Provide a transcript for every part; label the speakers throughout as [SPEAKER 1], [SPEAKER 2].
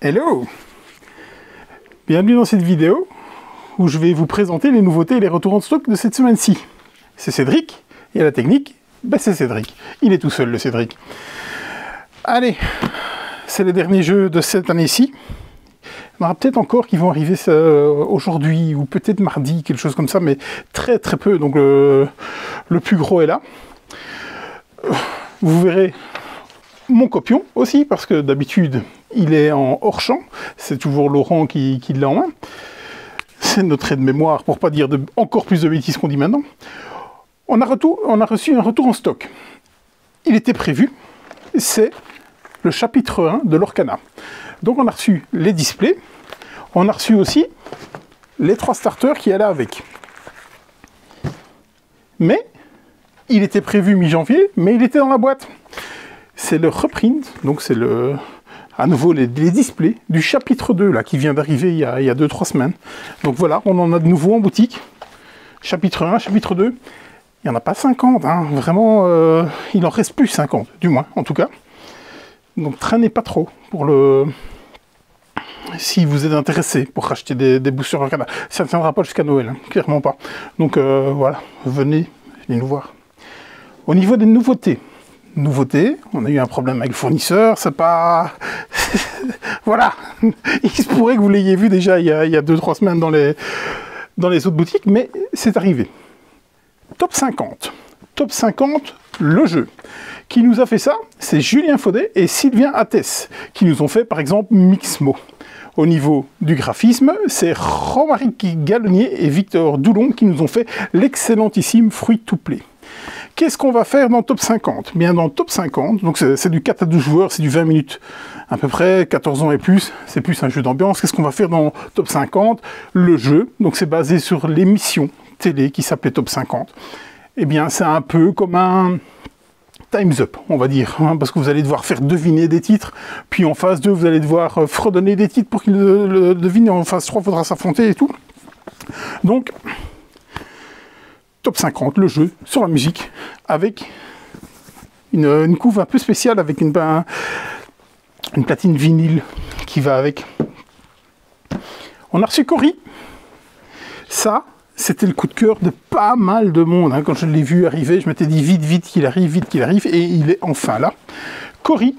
[SPEAKER 1] Hello! Bienvenue dans cette vidéo où je vais vous présenter les nouveautés et les retours en stock de cette semaine-ci. C'est Cédric, et à la technique, c'est Cédric. Il est tout seul, le Cédric. Allez, c'est les derniers jeux de cette année-ci. Il y en aura peut-être encore qui vont arriver aujourd'hui ou peut-être mardi, quelque chose comme ça, mais très très peu. Donc le plus gros est là. Vous verrez mon copion aussi, parce que d'habitude il est en hors-champ. C'est toujours Laurent qui l'a en main. C'est notre aide-mémoire, pour pas dire encore plus de bêtises qu'on dit maintenant. On a reçu un retour en stock. Il était prévu, c'est le chapitre 1 de l'Orcana. Donc on a reçu les displays, on a reçu aussi les 3 starters qui allaient avec. Mais il était prévu mi-janvier, mais il était dans la boîte. C'est le reprint, donc c'est à nouveau les displays du chapitre 2 là, qui vient d'arriver il y a 2-3 semaines. Donc voilà, on en a de nouveau en boutique. Chapitre 1, chapitre 2. Il n'y en a pas 50, hein. Vraiment, il en reste plus 50, du moins, en tout cas. Donc traînez pas trop pour si vous êtes intéressé pour racheter des boosters Orcana. Ça ne tiendra pas jusqu'à Noël, hein, clairement pas. Donc voilà, venez nous voir. Au niveau des nouveautés, on a eu un problème avec le fournisseur, c'est pas... voilà, il se pourrait que vous l'ayez vu déjà il y a 2-3 semaines dans les autres boutiques, mais c'est arrivé. Top 50, le jeu. Qui nous a fait ça? C'est Julien Faudet et Sylvain Attès, qui nous ont fait par exemple Mixmo. Au niveau du graphisme, c'est Romaric Gallonnier et Victor Doulon qui nous ont fait l'excellentissime Fruit to Play. Qu'est-ce qu'on va faire dans Top 50? Bien, dans Top 50, donc c'est du 4 à 12 joueurs, c'est du 20 minutes à peu près, 14 ans et plus, c'est plus un jeu d'ambiance. Qu'est-ce qu'on va faire dans Top 50? Le jeu, donc c'est basé sur l'émission télé qui s'appelait Top 50. Eh bien, c'est un peu comme un Time's Up, on va dire, hein, parce que vous allez devoir faire deviner des titres, puis en phase 2, vous allez devoir fredonner des titres pour qu'ils le devinent, en phase 3, il faudra s'affronter et tout. Donc, Top 50, le jeu, sur la musique, avec une couve un peu spéciale, avec une platine vinyle qui va avec. On a reçu Cory. Ça, c'était le coup de cœur de pas mal de monde. Hein. Quand je l'ai vu arriver, je m'étais dit vite qu'il arrive, et il est enfin là. Cory,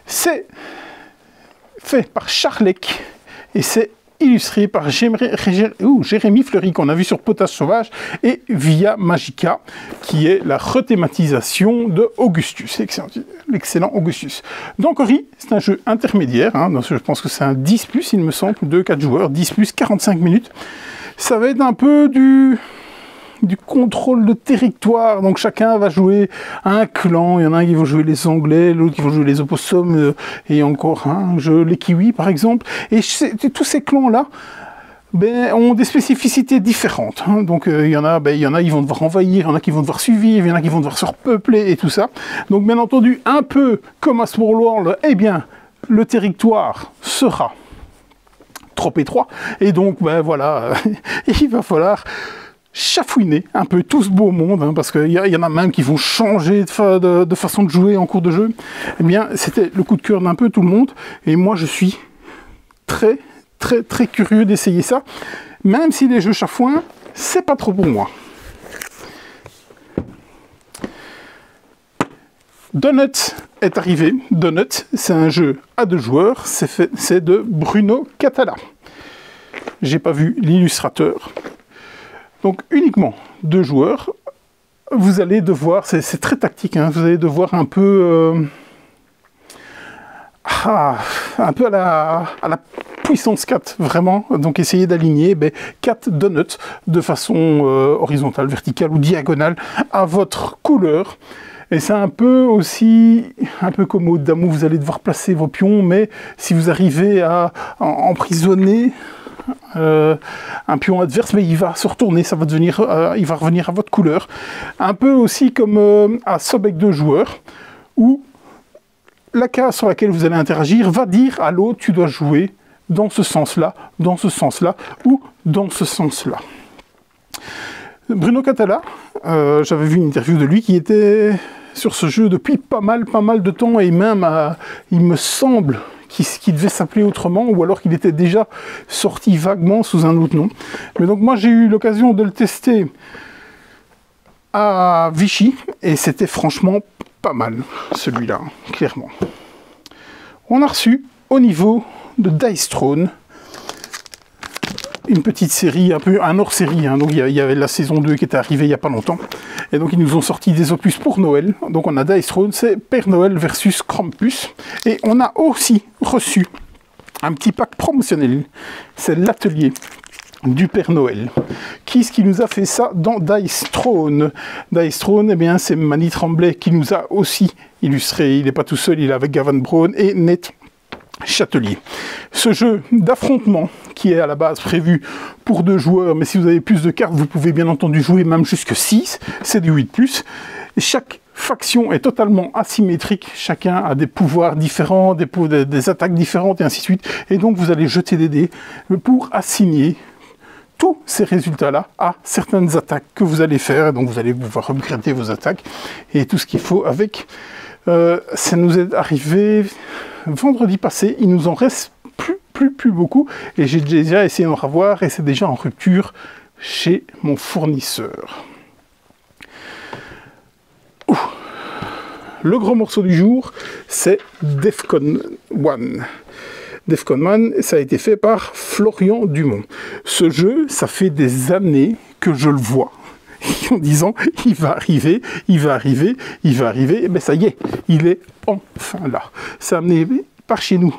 [SPEAKER 1] c'est fait par Charlec, et c'est illustré par Jérémy Fleury, qu'on a vu sur Potage Sauvage, et Via Magica, qui est la rethématisation de Augustus, l'excellent Augustus. Donc Cory, c'est un jeu intermédiaire, hein, donc je pense que c'est un 10+, il me semble, 2-4 joueurs, 10+, 45 minutes. Ça va être un peu du contrôle de territoire, donc chacun va jouer un clan, il y en a un qui va jouer les Anglais, l'autre qui va jouer les opossums, et encore un jeu les Kiwis par exemple, et tous ces clans-là ont des spécificités différentes, hein. Donc il y en a, ils vont devoir envahir, il y en a qui vont devoir survivre, il y en a qui vont devoir se repeupler et tout ça, donc bien entendu, un peu comme à Small World, eh bien, le territoire sera trop étroit, et donc, voilà, il va falloir chafouiner un peu tout ce beau monde, hein, parce qu'il y en a même qui vont changer de façon de jouer en cours de jeu. Eh bien, c'était le coup de cœur d'un peu tout le monde, et moi je suis très curieux d'essayer ça, même si les jeux chafouins, c'est pas trop pour moi. Donut est arrivé. Donut, c'est un jeu à 2 joueurs, c'est de Bruno Catala. J'ai pas vu l'illustrateur. Donc uniquement 2 joueurs, vous allez devoir, c'est très tactique, hein, vous allez devoir un peu à la puissance 4, vraiment, donc essayer d'aligner 4 donuts de façon horizontale, verticale ou diagonale à votre couleur. Et c'est un peu aussi, un peu comme au Damo, vous allez devoir placer vos pions, mais si vous arrivez à emprisonner un pion adverse, mais il va se retourner, ça va devenir, il va revenir à votre couleur. Un peu aussi comme à Sob avec 2 joueurs, où la case sur laquelle vous allez interagir va dire à l'autre, tu dois jouer dans ce sens-là, ou dans ce sens-là. Bruno Catala, j'avais vu une interview de lui qui était sur ce jeu depuis pas mal de temps, et même, il me semble qui devait s'appeler autrement, ou alors qu'il était déjà sorti vaguement sous un autre nom. Mais donc moi j'ai eu l'occasion de le tester à Vichy, et c'était franchement pas mal, celui-là, clairement. On a reçu, au niveau de Dice Throne, une petite série, un hors-série, hein. Donc il y avait la saison 2 qui était arrivée il n'y a pas longtemps, et donc ils nous ont sorti des opus pour Noël. Donc on a Dice Throne, c'est Père Noël versus Krampus, et on a aussi reçu un petit pack promotionnel, c'est l'atelier du Père Noël. Qui est-ce qui nous a fait ça dans Dice Throne? Dice Throne, eh bien c'est Mani Tremblay qui nous a aussi illustré. Il n'est pas tout seul, il est avec Gavin Brown et Nate Châtelier. Ce jeu d'affrontement qui est à la base prévu pour 2 joueurs, mais si vous avez plus de cartes, vous pouvez bien entendu jouer même jusque 6, c'est du 8+. Et chaque faction est totalement asymétrique, chacun a des pouvoirs différents, des attaques différentes et ainsi de suite. Et donc vous allez jeter des dés pour assigner tous ces résultats-là à certaines attaques que vous allez faire. Et donc vous allez pouvoir upgrader vos attaques et tout ce qu'il faut avec. Ça nous est arrivé vendredi passé, il nous en reste plus beaucoup, et j'ai déjà essayé d'en revoir, et c'est déjà en rupture chez mon fournisseur. Le gros morceau du jour, c'est Defcon 1. Defcon 1, ça a été fait par Florian Dumont. Ce jeu, ça fait des années que je le vois, en disant il va arriver, il va arriver, il va arriver, mais ça y est, il est enfin là. C'est amené par chez nous,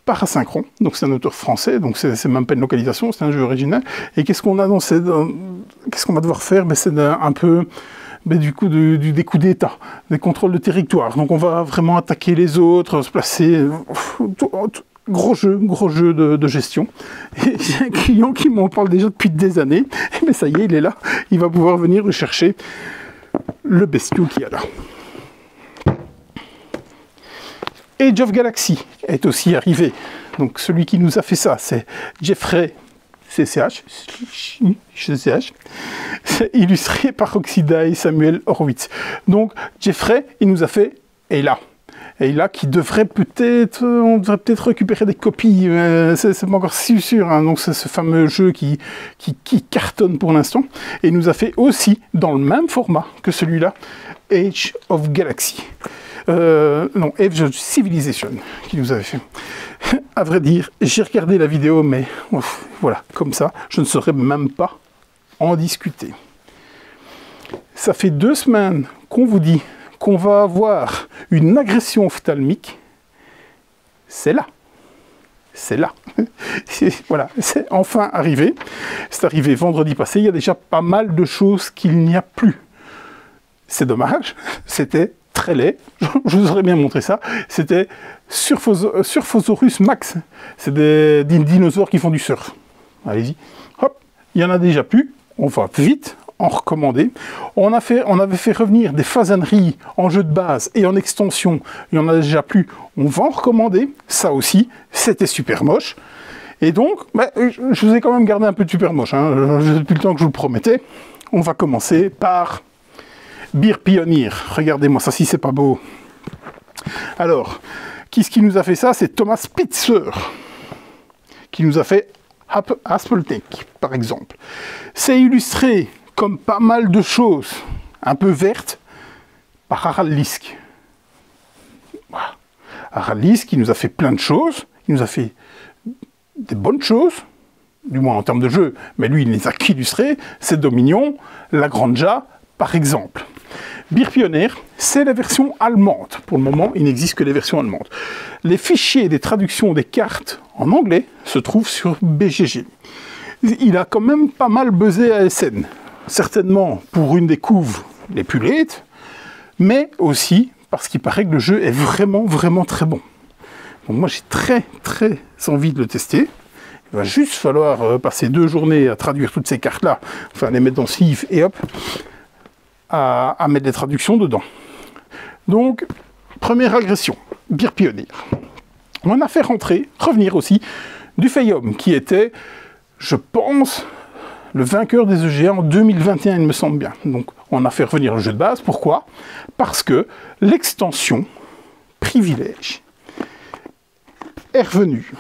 [SPEAKER 1] par Asynchron, donc c'est un auteur français, donc c'est même pas une localisation, c'est un jeu original. Et qu'est-ce qu'on a dans qu'est-ce qu'on va devoir faire? C'est un peu du coup des coups d'état, des contrôles de territoire. Donc on va vraiment attaquer les autres, se placer. Gros jeu de gestion. Et j'ai un client qui m'en parle déjà depuis des années. Mais ça y est, il est là. Il va pouvoir venir rechercher le bestiau qu'il y a là. Age of Galaxy est aussi arrivé. Donc celui qui nous a fait ça, c'est Jeffrey CCH, illustré par Oxida et Samuel Horowitz. Donc Jeffrey, il nous a fait Ayla. Ayla qui devrait peut-être, on devrait peut-être récupérer des copies, c'est pas encore si sûr, hein. Donc c'est ce fameux jeu qui cartonne pour l'instant. Et il nous a fait aussi, dans le même format que celui-là, Age of Galaxy. Non, Age of Civilization, qui nous avait fait. À vrai dire, j'ai regardé la vidéo, mais voilà, comme ça, je ne saurais même pas en discuter. Ça fait 2 semaines qu'on vous dit qu'on va avoir une agression ophtalmique. C'est là. C'est là. Voilà, c'est enfin arrivé. C'est arrivé vendredi passé. Il y a déjà pas mal de choses qu'il n'y a plus. C'est dommage. C'était très laid. Je vous aurais bien montré ça. C'était Surfosaurus Max. C'est des dinosaures qui font du surf. Allez-y. Hop, il y en a déjà plus. On va vite en recommander. On avait fait revenir des fasaneries en jeu de base et en extension. Il n'y en a déjà plus. On va en recommander. Ça aussi, c'était super moche. Et donc, je vous ai quand même gardé un peu de super moche. Hein. Depuis le temps que je vous le promettais. On va commencer par Beer Pioneer. Regardez-moi ça, si c'est pas beau. Alors, qui nous a fait ça? C'est Thomas Spitzer, qui nous a fait Aspeltech, par exemple. C'est illustré, comme pas mal de choses, un peu vertes, par Harald Lisk. Voilà. Harald Lisk, qui nous a fait plein de choses. Il nous a fait des bonnes choses, du moins en termes de jeu, mais lui, il les a qu'illustrés. C'est Dominion, La Granja, par exemple. Beer Pioneer, c'est la version allemande. Pour le moment, il n'existe que les versions allemandes. Les fichiers des traductions des cartes en anglais se trouvent sur BGG. Il a quand même pas mal buzzé à SN. Certainement pour une des couves les plus laides, mais aussi parce qu'il paraît que le jeu est vraiment, vraiment très bon. Donc moi, j'ai très, très envie de le tester. Il va juste falloir passer 2 journées à traduire toutes ces cartes-là, enfin les mettre dans Civ et hop, à mettre des traductions dedans. Donc, première agression, Beer Pioneer. On a fait revenir aussi du Fayum, qui était, je pense, le vainqueur des EGA en 2021, il me semble bien. Donc, on a fait revenir le jeu de base. Pourquoi? Parce que l'extension Privilège est revenu.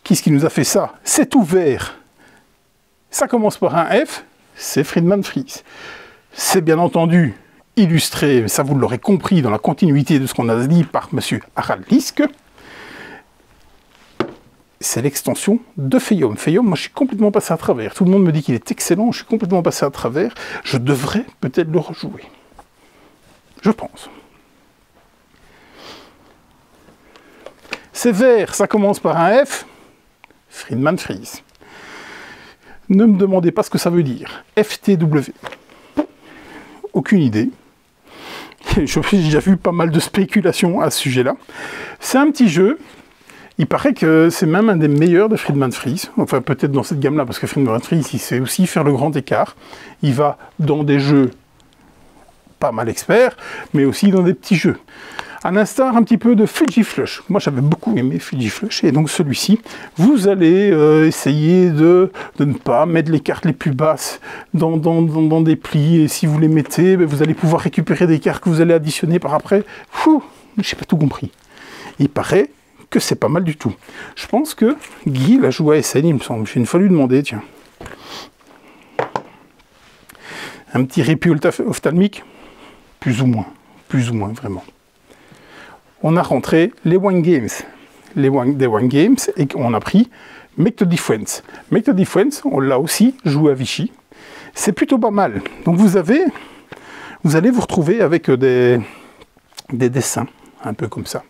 [SPEAKER 1] Qu'est-ce qui nous a fait ça? C'est ouvert. Ça commence par un F, c'est Friedemann Friese. C'est bien entendu illustré, ça vous l'aurez compris dans la continuité de ce qu'on a dit par M. Harald Liske. C'est l'extension de Fayum. Fayum, moi je suis complètement passé à travers. Tout le monde me dit qu'il est excellent, je suis complètement passé à travers. Je devrais peut-être le rejouer. Je pense. C'est vert, ça commence par un F, Friedemann Friese. Ne me demandez pas ce que ça veut dire. FTW. Aucune idée. J'ai déjà vu pas mal de spéculations à ce sujet-là. C'est un petit jeu. Il paraît que c'est même un des meilleurs de Friedemann Friese. Enfin, peut-être dans cette gamme-là, parce que Friedemann Friese, il sait aussi faire le grand écart. Il va dans des jeux pas mal experts, mais aussi dans des petits jeux. À l'instar un petit peu de Fujiflush. Moi, j'avais beaucoup aimé Fujiflush, et donc celui-ci, vous allez essayer de ne pas mettre les cartes les plus basses dans des plis, et si vous les mettez, vous allez pouvoir récupérer des cartes que vous allez additionner par après. Je n'ai pas tout compris. Il paraît que c'est pas mal du tout. Je pense que Guy l'a joué à SN, il me semble. J'ai une fois lui demander, tiens. Un petit répit ophtalmique, plus ou moins vraiment. On a rentré les One Games, des One Games, et on a pris Make the Difference. Make the Difference, on l'a aussi joué à Vichy. C'est plutôt pas mal. Donc vous allez vous retrouver avec des dessins, un peu comme ça.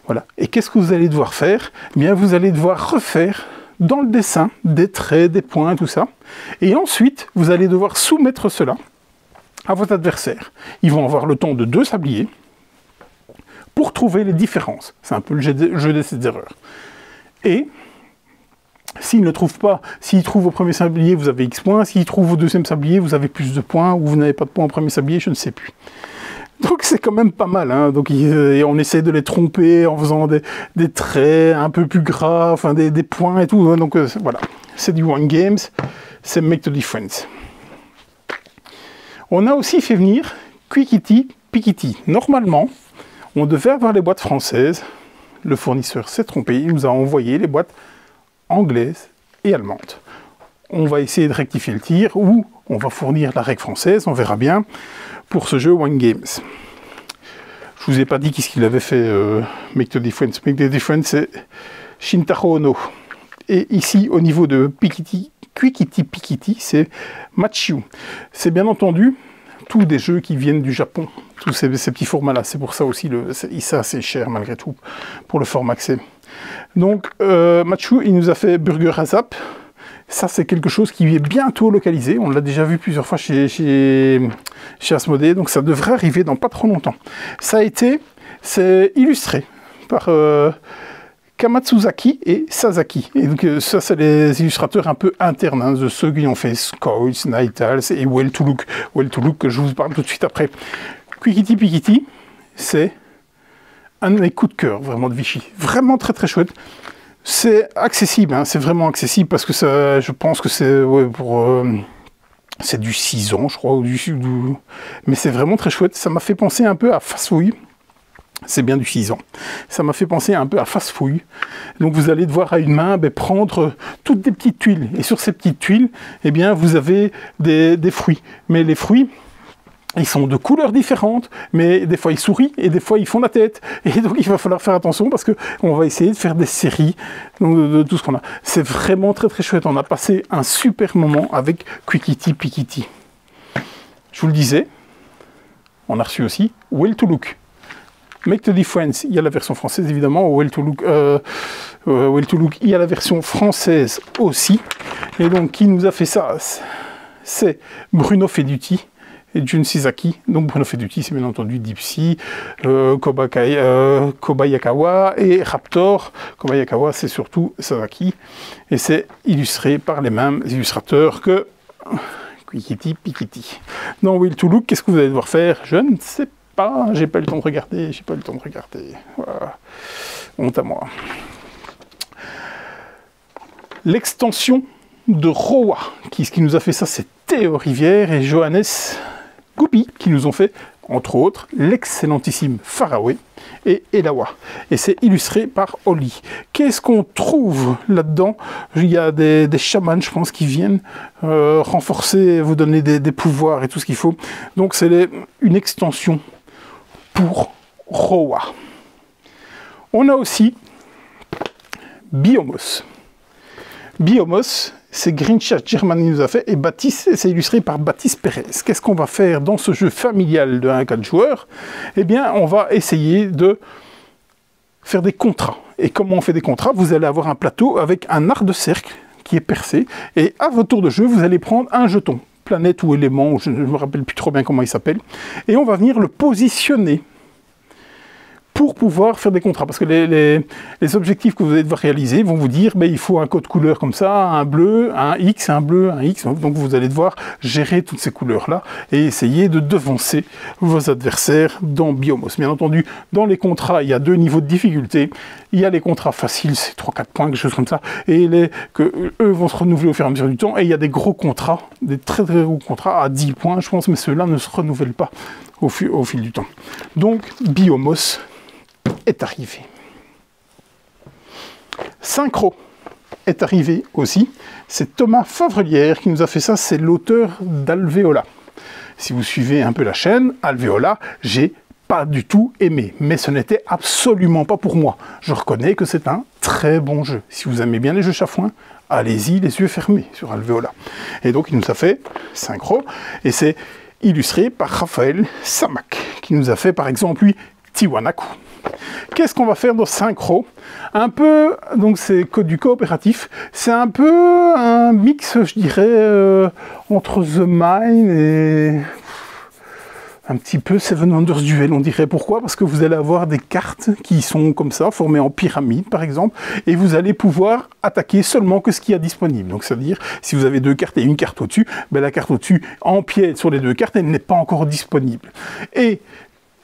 [SPEAKER 1] Voilà. Et qu'est-ce que vous allez devoir faire? Eh bien, vous allez devoir refaire dans le dessin des traits, des points, tout ça. Et ensuite, vous allez devoir soumettre cela à votre adversaire. Ils vont avoir le temps de 2 sabliers pour trouver les différences. C'est un peu le jeu de ces erreurs. Et s'ils ne trouvent pas, s'ils trouvent au premier sablier, vous avez X points. S'ils trouvent au deuxième sablier, vous avez plus de points. Ou vous n'avez pas de points au premier sablier, je ne sais plus. Donc c'est quand même pas mal, hein. Donc on essaie de les tromper en faisant des traits un peu plus gras, enfin des points et tout. Hein. Donc voilà, c'est du One Games, c'est Make the Difference. On a aussi fait venir Quickity Pikity. Normalement, on devait avoir les boîtes françaises. Le fournisseur s'est trompé, il nous a envoyé les boîtes anglaises et allemandes. On va essayer de rectifier le tir, ou on va fournir la règle française, on verra bien, pour ce jeu One Games. Je vous ai pas dit qu'est-ce qu'il avait fait Make the Difference. Make the Difference, c'est Shintaro Ono. Et ici, au niveau de Quickity Pikity, c'est Machiu. C'est bien entendu tous des jeux qui viennent du Japon, tous ces petits formats-là. C'est pour ça aussi, ça c'est cher malgré tout, pour le format que c'est. Donc, Machiu, il nous a fait Burger Azap. Ça, c'est quelque chose qui est bientôt localisé. On l'a déjà vu plusieurs fois chez Asmodée, donc ça devrait arriver dans pas trop longtemps. C'est illustré par Kamatsuzaki et Sasaki. Et donc ça, c'est les illustrateurs un peu internes, hein, de ceux qui ont fait Scouts, Nightals et Well to Look. Well to Look, que je vous parle tout de suite après. Quickity Pikity, c'est un de mes coups de cœur, vraiment, de Vichy. Vraiment très très chouette. C'est accessible, hein, c'est vraiment accessible parce que ça, je pense que c'est c'est du 6 ans, je crois, mais c'est vraiment très chouette. Ça m'a fait penser un peu à Fast-Fouille. C'est bien du 6 ans. Ça m'a fait penser un peu à Fast-Fouille. Donc vous allez devoir à une main prendre toutes des petites tuiles. Et sur ces petites tuiles, eh bien, vous avez des fruits. Mais les fruits, ils sont de couleurs différentes, mais des fois ils sourient et des fois ils font la tête. Et donc il va falloir faire attention parce qu'on va essayer de faire des séries de tout ce qu'on a. C'est vraiment très très chouette. On a passé un super moment avec Quickity Pikity. Je vous le disais, on a reçu aussi Well to Look. Make the Difference, il y a la version française évidemment. Well to Look, il y a la version française aussi. Et donc qui nous a fait ça? C'est Bruno Feduti et Jun Sasaki. Donc Bruno Feduti, c'est bien entendu Dipsy, Kobayakawa et Raptor. Kobayakawa, c'est surtout Sasaki. Et c'est illustré par les mêmes illustrateurs que Quickity Pikity. Dans Will to Look, qu'est-ce que vous allez devoir faire? Je ne sais pas, j'ai pas eu le temps de regarder, Voilà. Honte à moi. L'extension de Rowa, qui nous a fait ça, c'est Théo Rivière et Johannes Goupi qui nous ont fait entre autres, l'excellentissime Faraway et Elawa. Et c'est illustré par Oli. Qu'est-ce qu'on trouve là-dedans? Il y a des chamans, je pense, qui viennent renforcer, vous donner des pouvoirs et tout ce qu'il faut. Donc c'est une extension pour Rowa. On a aussi Biomos. Biomos, c'est Greenchat Germany nous a fait, et c'est illustré par Baptiste Pérez. Qu'est-ce qu'on va faire dans ce jeu familial de 1 à 4 joueurs? Eh bien, on va essayer de faire des contrats. Et comment on fait des contrats? Vous allez avoir un plateau avec un arc de cercle qui est percé, et à votre tour de jeu, vous allez prendre un jeton, planète ou élément, je ne me rappelle plus trop bien comment il s'appelle, et on va venir le positionner pour pouvoir faire des contrats. Parce que les objectifs que vous allez devoir réaliser vont vous dire, il faut un code couleur comme ça, un bleu, un X, un bleu, un X. Donc vous allez devoir gérer toutes ces couleurs-là et essayer de devancer vos adversaires dans Biomos. Bien entendu, dans les contrats, il y a 2 niveaux de difficulté. Il y a les contrats faciles, c'est 3-4 points, quelque chose comme ça, et eux vont se renouveler au fur et à mesure du temps. Et il y a des gros contrats, des très très gros contrats à 10 points, je pense, mais ceux-là ne se renouvellent pas au fil du temps. Donc Biomos est arrivé. Synchro est arrivé aussi. C'est Thomas Favrelière qui nous a fait ça. C'est l'auteur d'Alvéola. Si vous suivez un peu la chaîne, Alvéola, j'ai pas du tout aimé. Mais ce n'était absolument pas pour moi. Je reconnais que c'est un très bon jeu. Si vous aimez bien les jeux chafouins, allez-y les yeux fermés sur Alvéola. Et donc il nous a fait Synchro. Et c'est illustré par Raphaël Samak, qui nous a fait par exemple lui Tiwanaku. Qu'est-ce qu'on va faire dans Synchro? Un peu, donc c'est du coopératif, c'est un peu un mix, je dirais, entre The Mine et un petit peu Seven Wonders Duel, on dirait. Pourquoi? Parce que vous allez avoir des cartes qui sont comme ça, formées en pyramide par exemple, et vous allez pouvoir attaquer seulement que ce qu'il y a disponible. Donc c'est-à-dire, si vous avez 2 cartes et une carte au-dessus, la carte au-dessus empiète sur les 2 cartes, elle n'est pas encore disponible. Et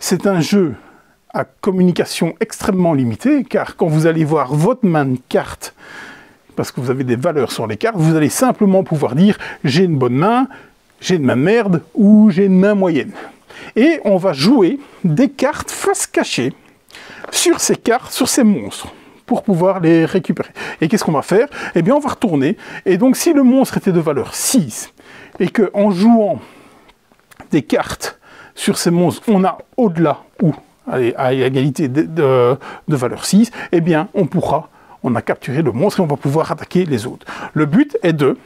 [SPEAKER 1] c'est un jeu à communication extrêmement limitée, car quand vous allez voir votre main de carte, parce que vous avez des valeurs sur les cartes, vous allez simplement pouvoir dire « j'ai une bonne main »,« j'ai une main de merde » ou « j'ai une main moyenne ». Et on va jouer des cartes face cachée sur ces cartes, sur ces monstres, pour pouvoir les récupérer. Et qu'est-ce qu'on va faire? Eh bien, on va retourner, et donc si le monstre était de valeur 6, et qu'en jouant des cartes sur ces monstres, on a au-delà ou à égalité de valeur 6, eh bien, on a capturé le monstre et on va pouvoir attaquer les autres. Le but est de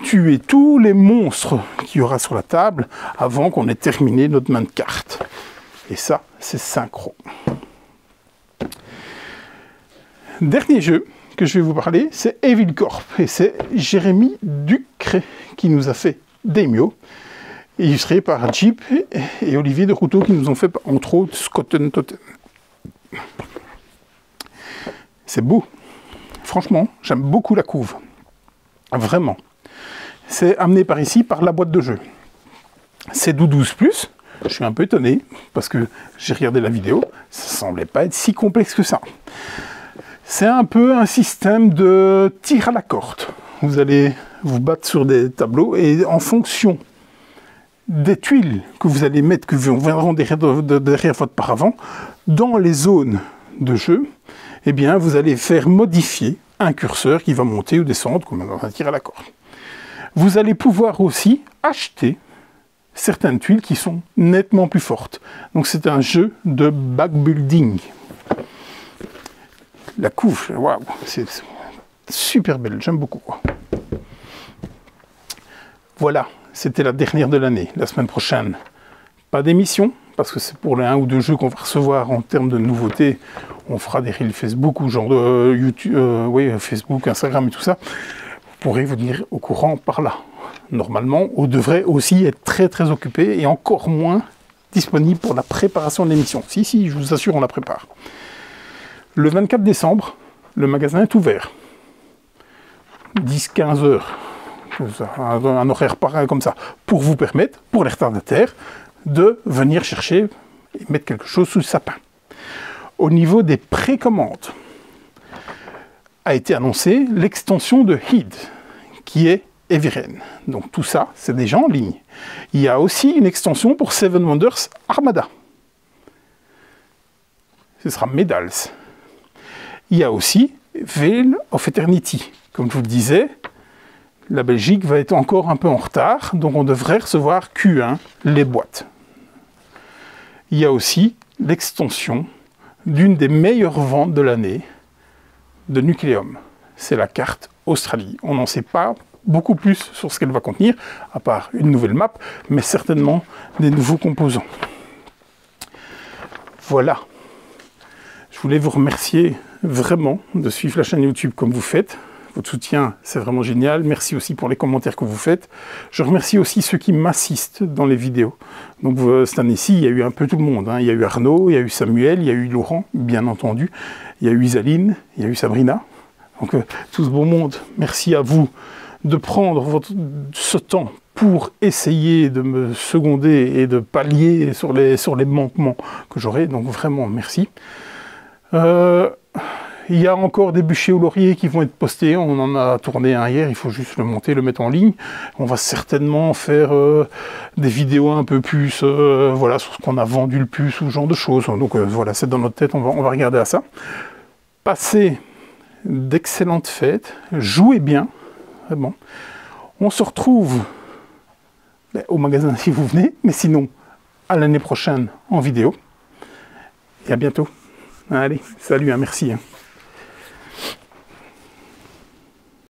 [SPEAKER 1] tuer tous les monstres qu'il y aura sur la table avant qu'on ait terminé notre main de cartes. Et ça, c'est Synchro. Dernier jeu que je vais vous parler, c'est Evil Corp. Et c'est Jérémy Ducré qui nous a fait Daimyo, illustré par Jeep et Olivier de Routot qui nous ont fait, entre autres, Skotten Totten. C'est beau. Franchement, j'aime beaucoup la couve. Vraiment. C'est amené par ici, par la boîte de jeu. C'est do 12+. Je suis un peu étonné, parce que j'ai regardé la vidéo, ça ne semblait pas être si complexe que ça. C'est un peu un système de tir à la corde. Vous allez vous battre sur des tableaux, et en fonction des tuiles que vous allez mettre, que viendront derrière votre paravent, dans les zones de jeu, eh bien, vous allez faire modifier un curseur qui va monter ou descendre, comme dans un tir à la corde. Vous allez pouvoir aussi acheter certaines tuiles qui sont nettement plus fortes. Donc c'est un jeu de backbuilding. La couve, waouh, c'est super belle, j'aime beaucoup. Voilà. C'était la dernière de l'année. La semaine prochaine, pas d'émission, parce que c'est pour les 1 ou 2 jeux qu'on va recevoir en termes de nouveautés. On fera des reels Facebook ou genre de YouTube, Facebook, Instagram et tout ça. Vous pourrez vous tenir au courant par là. Normalement, on devrait aussi être très très occupé et encore moins disponible pour la préparation de l'émission. Si, je vous assure, on la prépare. Le 24 décembre, le magasin est ouvert. 10-15 heures. Un horaire pareil comme ça, pour vous permettre, pour les retardataires, de venir chercher et mettre quelque chose sous le sapin. Au niveau des précommandes, a été annoncée l'extension de HID, qui est et Viren. Donc tout ça, c'est déjà en ligne. Il y a aussi une extension pour Seven Wonders Armada. Ce sera Medals. Il y a aussi Veil of Eternity. Comme je vous le disais, la Belgique va être encore un peu en retard, donc on devrait recevoir Q1 les boîtes. Il y a aussi l'extension d'une des meilleures ventes de l'année de Nucleum. C'est la carte Australie. On n'en sait pas beaucoup plus sur ce qu'elle va contenir, à part une nouvelle map, mais certainement des nouveaux composants. Voilà. Je voulais vous remercier vraiment de suivre la chaîne YouTube comme vous faites. Votre soutien, c'est vraiment génial. Merci aussi pour les commentaires que vous faites. Je remercie aussi ceux qui m'assistent dans les vidéos. Donc cette année-ci, il y a eu un peu tout le monde. Il y a eu Arnaud, il y a eu Samuel, il y a eu Laurent, bien entendu. Il y a eu Isaline, il y a eu Sabrina. Donc tout ce beau monde, merci à vous de prendre ce temps pour essayer de me seconder et de pallier sur les manquements que j'aurai. Donc vraiment, merci. Il y a encore des bûchers au laurier qui vont être postés. On en a tourné un hier, il faut juste le monter, le mettre en ligne. On va certainement faire des vidéos un peu plus voilà, sur ce qu'on a vendu le plus ou ce genre de choses. Donc voilà, c'est dans notre tête, on va regarder à ça. Passez d'excellentes fêtes, jouez bien, vraiment. On se retrouve au magasin si vous venez, mais sinon à l'année prochaine en vidéo. Et à bientôt. Allez, salut, merci.